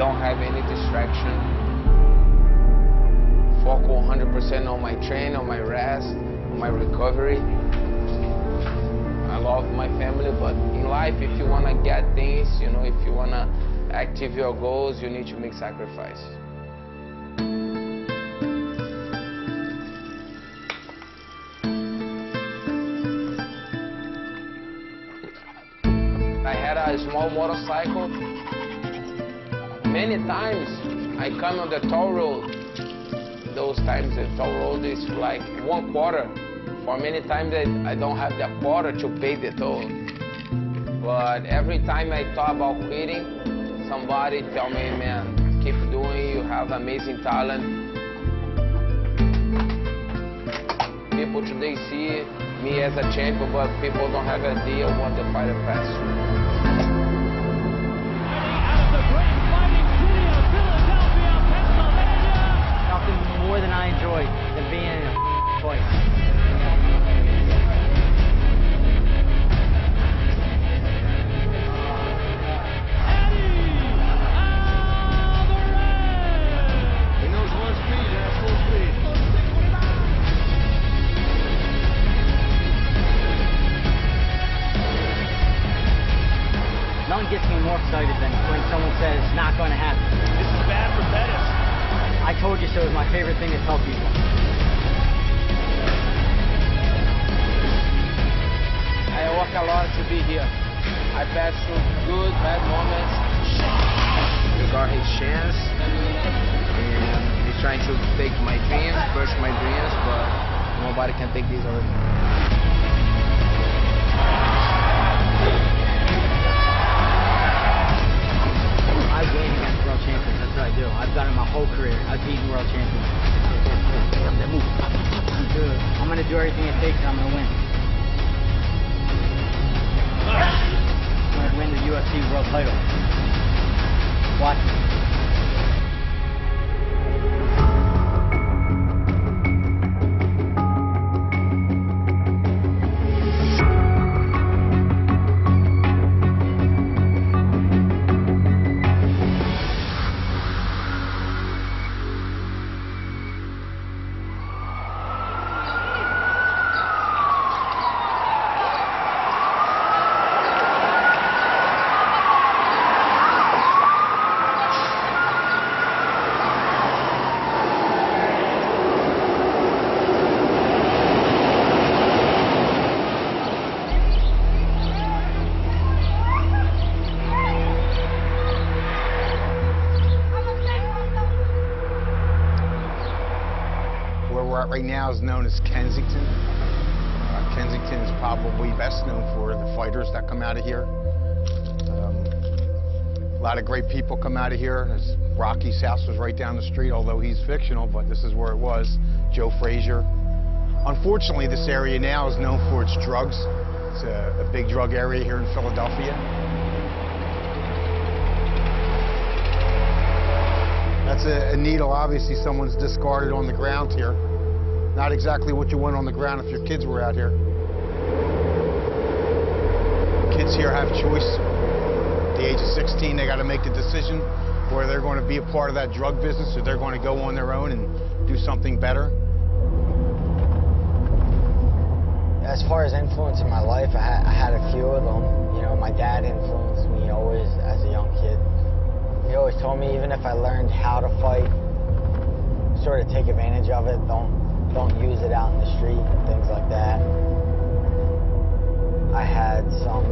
don't have any distraction. Focus 100% on my training, on my rest, on my recovery. I love my family, but in life, if you want to get things, you know, if you want to achieve your goals, you need to make sacrifice. I had a small motorcycle. Many times I come on the toll road. Those times the toll road is like 1/4. For many times I don't have the quarter to pay the toll. But every time I thought about quitting, somebody tell me, man, keep doing, you have amazing talent. People today see me as a champion, but people don't have an idea what the fighter passed through. Nothing more than I enjoy than being in a fight. Eddie Alvarez! He knows one speed, that's full speed. Nothing gets me more excited than when someone says it's not going to happen. This is bad for Pettis. I told you so is my favorite thing to tell people. I work a lot to be here. I passed through good, bad moments. He got his chance, and he's trying to take my dreams, crush my dreams, but nobody can take these away from me. I win against world champions. That's what I do. I've done it my whole career. I've beaten world champions. I'm going to do everything it takes and I'm going to win. I'm going to win the UFC world title. Watch me. Right now is known as Kensington. Kensington is probably best known for the fighters that come out of here. A lot of great people come out of here. Rocky's house was right down the street, although he's fictional, but this is where it was. Joe Frazier. Unfortunately, this area now is known for its drugs. It's a big drug area here in Philadelphia. That's a needle, obviously, someone's discarded on the ground here. Not exactly what you want on the ground if your kids were out here. Kids here have choice. At the age of 16, they got to make the decision whether they're going to be a part of that drug business or they're going to go on their own and do something better. As far as influence in my life, I had a few of them. You know, my dad influenced me always as a young kid. He always told me even if I learned how to fight, sort of take advantage of it, don't use it out in the street and things like that. I had some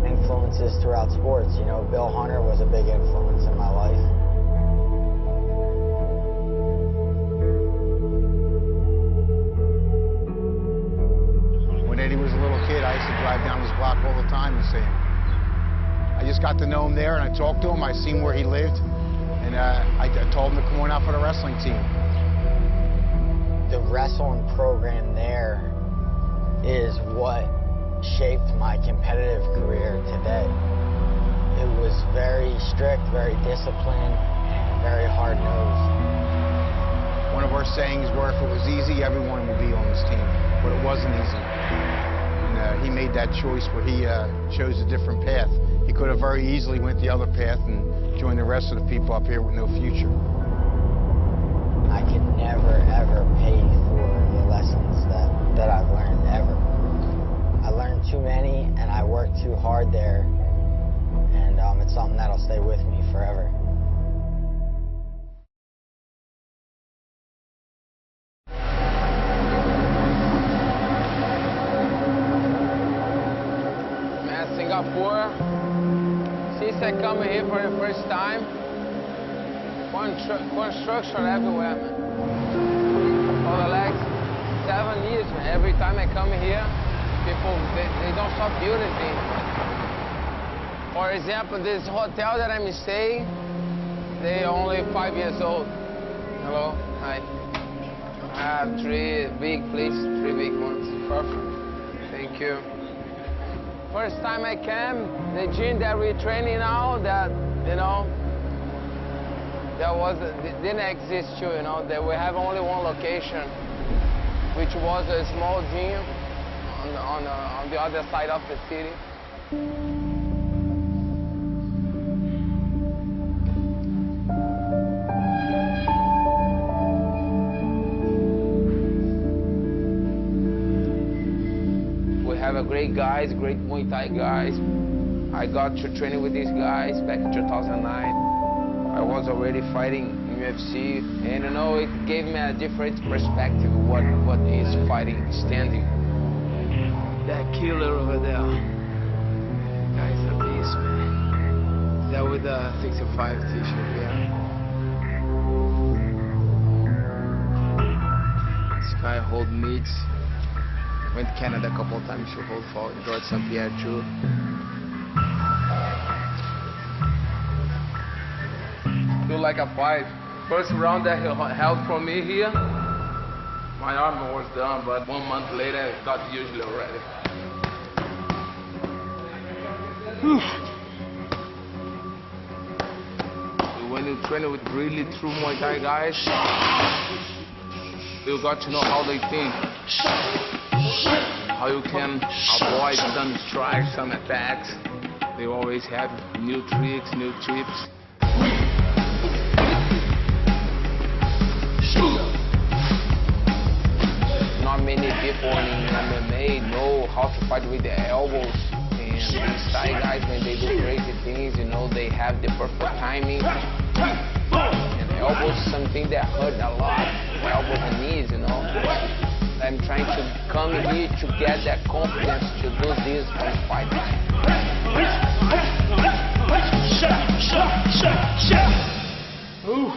influences throughout sports. You know, Bill Hunter was a big influence in my life. When Eddie was a little kid, I used to drive down his block all the time and see him. I just got to know him there and I talked to him. I seen where he lived, and I told him to come on out for the wrestling team. The wrestling program there is what shaped my competitive career today. It was very strict, very disciplined, and very hard-nosed. One of our sayings were, if it was easy, everyone would be on this team, but it wasn't easy. And he made that choice where he chose a different path. He could have very easily went the other path and join the rest of the people up here with no future. I could never, ever pay for the lessons that I've learned, ever. I learned too many, and I worked too hard there, and it's something that'll stay with me forever. Man, Singapore, since I come here for the first time, construction everywhere, man. For the last 7 years, man. Every time I come here, people, they don't stop building things. For example, this hotel that I'm staying, they're only 5 years old. Hello, hi. I have 3 big places, 3 big ones. Perfect. Thank you. First time I came, the gym that we're training now, that, you know, didn't exist too, you know. That we have only one location, which was a small gym on the other side of the city. We have a great guys, great Muay Thai guys. I got to training with these guys back in 2009. I was already fighting in UFC, and you know, it gave me a different perspective of what is fighting, standing. That killer over there, guy's a beast, man. That with the 65 t-shirt, yeah. This guy hold mids. Went to Canada a couple of times to hold for George St. Pierre too. Feel like a fight. First round that he held for me here, my arm was done, but 1 month later, it got usually already. When you train with really true Muay Thai guys, you got to know how they think, how you can avoid some strikes, some attacks. They always have new tricks, new tips. Not many people in MMA know how to fight with the elbows, and these Thai guys, when they do crazy things, you know, they have the perfect timing. And elbows is something that hurt a lot, elbows and knees, you know. I'm trying to come here to get that confidence to do this when fighting. Ooh.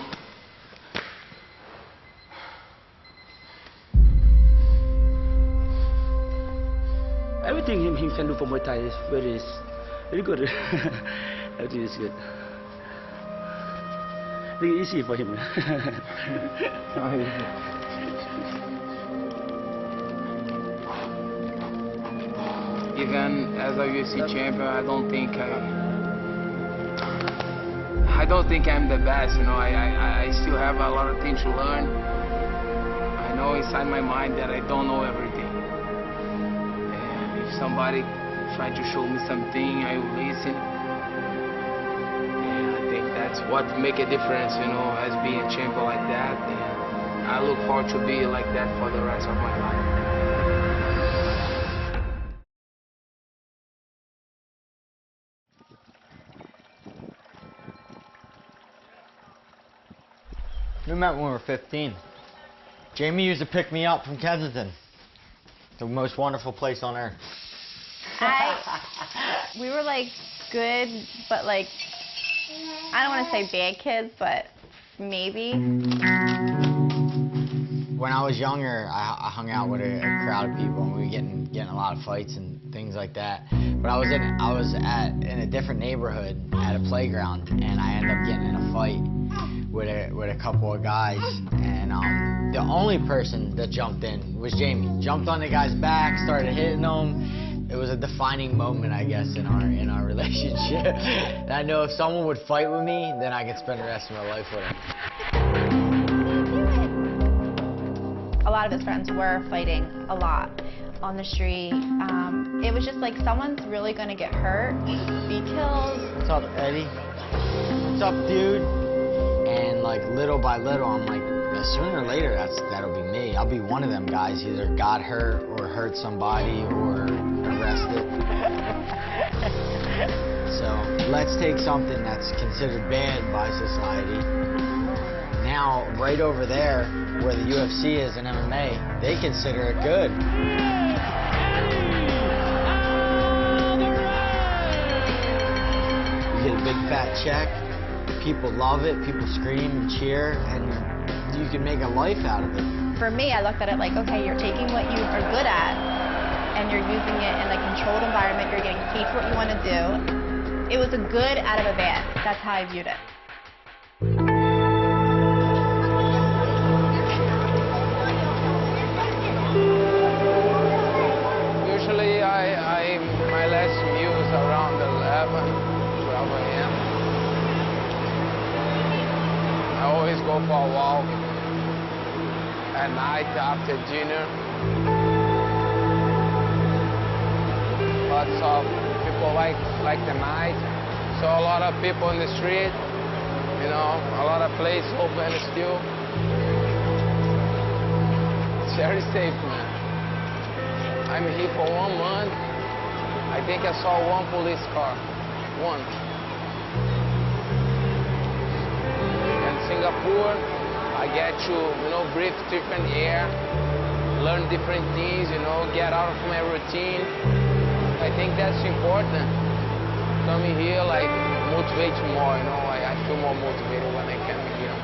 Everything he can do for Muay Thai is very good. Everything is good. Very easy for him. Even as a UFC champion, I don't think I'm the best. You know, I still have a lot of things to learn. I know inside my mind that I don't know everything. If somebody tried to show me something, I will listen. And I think that's what make a difference, you know, as being a champion like that. And I look forward to be like that for the rest of my life. We met when we were 15. Jamie used to pick me up from Kensington. The most wonderful place on earth. We were like good, but like, I don't want to say bad kids, but maybe. When I was younger, I hung out with a crowd of people, and we were getting a lot of fights and things like that. But I was in a different neighborhood at a playground, and I ended up getting in a fight with a couple of guys, and the only person that jumped in was Jamie. Jumped on the guy's back, started hitting him. It was a defining moment, I guess, in our relationship. And I know if someone would fight with me, then I could spend the rest of my life with him. A lot of his friends were fighting a lot on the street. It was just like, someone's really gonna get hurt, be killed. What's up, Eddie? what's up, dude? And like little by little, I'm like, sooner or later, that'll be me. I'll be one of them guys, either got hurt or hurt somebody or arrested. So let's take something that's considered bad by society. Now, right over there, where the UFC is in MMA, they consider it good. You get a big fat check, people love it, people scream and cheer, and you can make a life out of it. For me, I looked at it like, okay, you're taking what you are good at and you're using it in a controlled environment, you're getting paid for what you want to do. It was a good out of a bad. That's how I viewed it. Usually, my last meal is around 11, 12 a.m. I always go for a walk at night after dinner. Lots of people like the night. So a lot of people in the street, you know, a lot of places open still. It's very safe, man. I'm here for 1 month. I think I saw one police car, one. In Singapore, I get to, you know, breathe different air, learn different things, you know, get out of my routine. I think that's important. Coming here, like, motivates more, you know, I feel more motivated when I come here.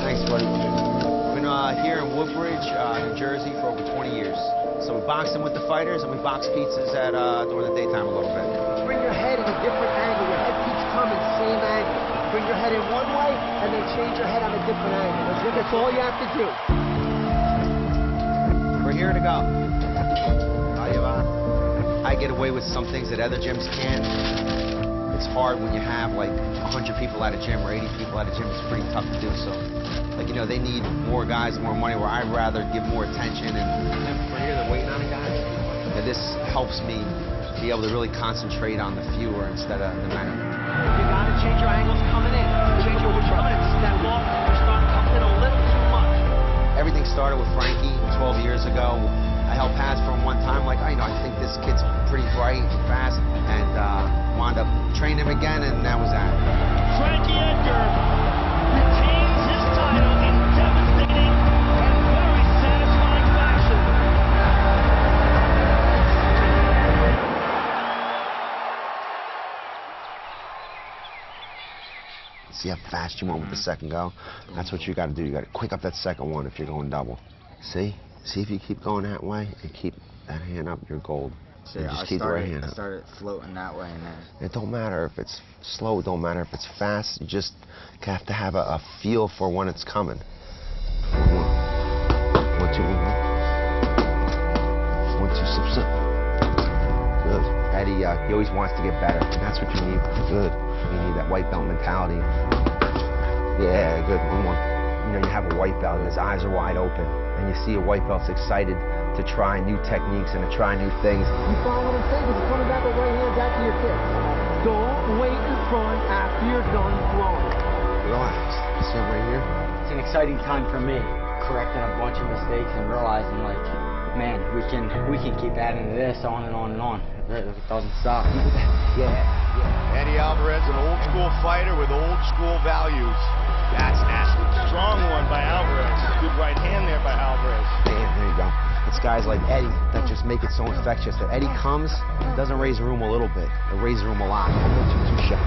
Thanks, buddy. I've been here in Woodbridge, New Jersey for over 20 years. So we boxing with the fighters and we box pizzas at during the daytime a little bit. Bring your head in a different angle. Your head keeps coming, same angle. Bring your head in one way and then change your head on a different angle. That's all you have to do. We're here to go. I get away with some things that other gyms can't. It's hard when you have like 100 people at a gym or 80 people at a gym. It's pretty tough to do. So, like, you know, they need more guys, more money, where I'd rather give more attention. And we're here, they're waiting on a guy. And this helps me be able to really concentrate on the fewer instead of the many. You gotta change your angles coming in. Change your coming in. Step off. You're starting to come in a little too much. Everything started with Frankie 12 years ago. I helped Paz from one time, like, I think this kid's pretty bright and fast, and wound up training him again, and that was that. Frankie Edgar retains his title in devastating and very satisfying fashion. See how fast you went with the second go? That's what you got to do. You got to quick up that second one if you're going double. See? See if you keep going that way and keep that hand up, you're gold. So just keep the right hand up. I started floating that way and then... It don't matter if it's slow, it don't matter if it's fast. You just have to have a feel for when it's coming. 1, 1, 2, 1, 1, 2, slip. Good. Eddie, he always wants to get better. That's what you need. Good. You need that white belt mentality. Yeah, good. 1, 1. You know, you have a white belt and his eyes are wide open. And you see a white belt's excited to try new techniques and to try new things. You follow what I'm saying? Because you're coming back with right hands after your kick. Don't wait in front after you're done throwing. Relax. Sit right here. It's an exciting time for me, correcting a bunch of mistakes and realizing, like, man, we can keep adding to this on and on and on. It doesn't stop. Yeah. Eddie Alvarez, an old school fighter with old school values. That's nasty. Strong one by Alvarez. Good right hand there by Alvarez. There you go. It's guys like Eddie that just make it so infectious. That Eddie comes, doesn't raise the room a little bit. It raises the room a lot. 1, 2, 2 shot.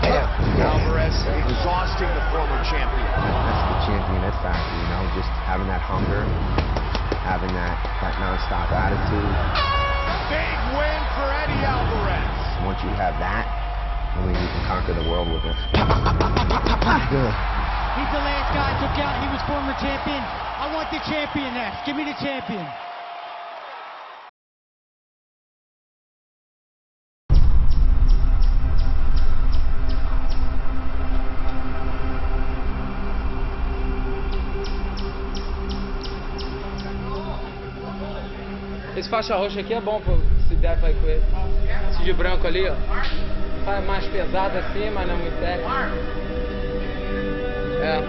Yeah. Alvarez exhausting the former champion. That's the champion, that factor, you know, just having that hunger, having that non-stop attitude. Big win for Eddie Alvarez. Once you have that, I mean, you can conquer the world with it. Good. He's the last guy I took out. He was former champion. I want the champion next. Give me the champion. Esse faixa roxa aqui é bom pra se der pra ir com ele. Esse de branco ali, ó. Faz mais pesado assim, mas não é muito técnico. É.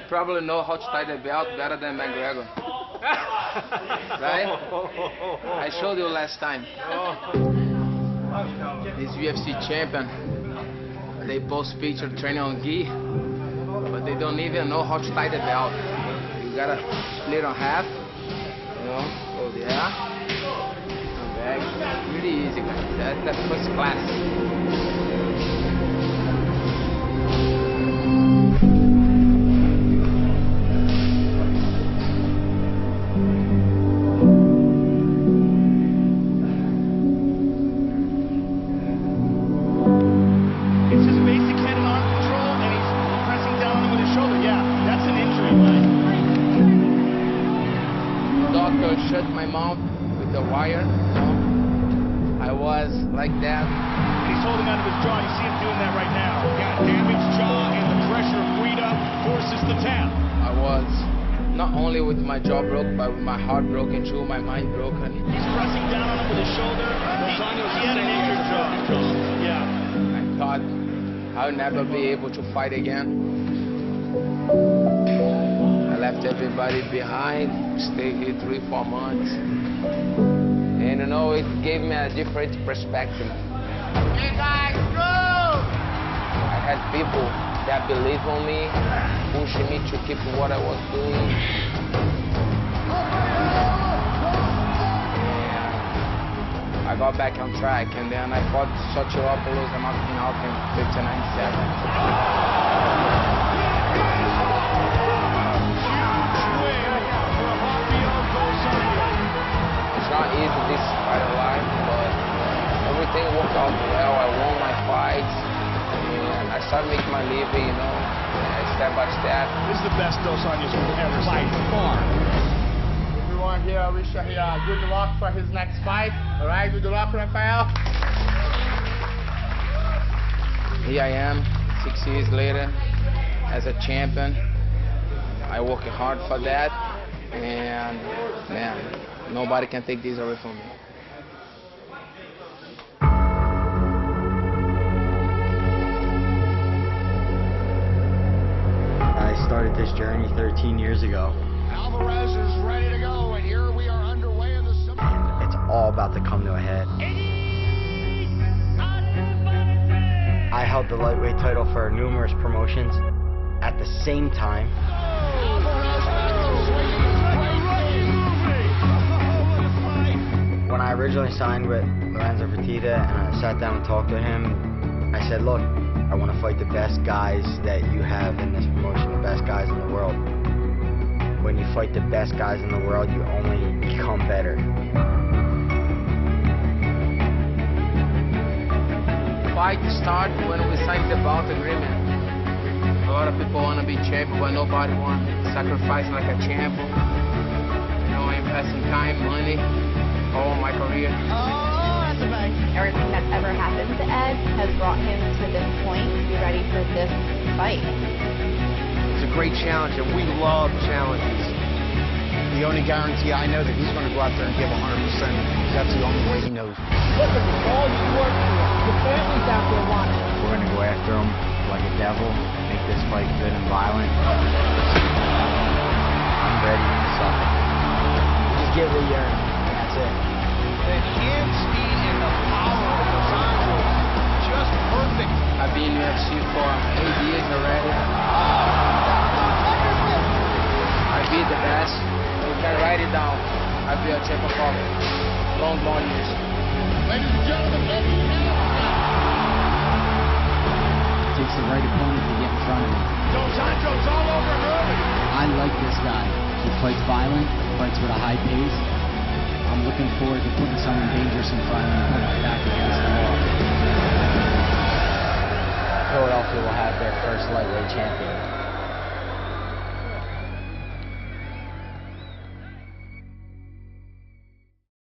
Probably know how to tie the belt better than McGregor. Right? I showed you last time. This UFC champion, they post picture training on gi, but they don't even know how to tie the belt. You gotta split on half, you know, go there, come back. Really easy, guys. That's the first class. Shut my mouth with the wire, you know. I was like that. And he's holding onto his jaw. You see him doing that right now. Got a damaged jaw, and the pressure of Guida forces the tap. I was not only with my jaw broke, but with my heart broken too, my mind broken. He's pressing down on him with his shoulder. He had an injured jaw. Yeah. I thought I would never be able to fight again. I left everybody behind, stayed here 3-4 months. And you know, it gave me a different perspective. You guys go! I had people that believe on me, pushing me to keep what I was doing. And I got back on track, and then I fought Sotiropoulos and knocked him out in 59 seconds. It's not easy this fight of life, but everything worked out well. I won my fights, and I started making my living, you know, step by step. This is the best Dos Anjos we've ever seen. By far. Everyone here, I wish you good luck for his next fight. All right, good luck, Rafael. Here I am, 6 years later, as a champion. I worked hard for that, and man, nobody can take this away from me. I started this journey 13 years ago. Alvarez is ready to go, and here we are underway in the semi. And it's all about to come to a head. I held the lightweight title for numerous promotions at the same time. When I originally signed with Lorenzo Fertitta and I sat down and talked to him, I said, look, I want to fight the best guys that you have in this promotion, the best guys in the world. When you fight the best guys in the world, you only become better. Fight started when we signed the bout agreement. A lot of people want to be champion, but nobody wants to sacrifice like a champion. You know, I'm investing time, money, all my career. Oh, that's a bag. Everything that's ever happened to Ed has brought him to this point to be ready for this fight. It's a great challenge, and we love challenges. The only guarantee I know that he's going to go out there and give 100%. That's the only way he knows. Look at this, all you work for. Your family's out there watching. We're going to go after him like a devil, make this fight good and violent. I'm ready to suffer. Just get what you earn. That's it. The hand speed and the power of Dos Anjos, just perfect. I've been in UFC for 8 years already. I beat the best. You can write it down. I've been a champion for long, long years. Ladies and gentlemen, takes the right opponent to get in front of me. Dos Anjos all over him early. I like this guy. He fights violent, fights with a high pace. I'm looking forward to putting someone dangerous in front of me and putting my back against the wall. Philadelphia will have their first lightweight champion.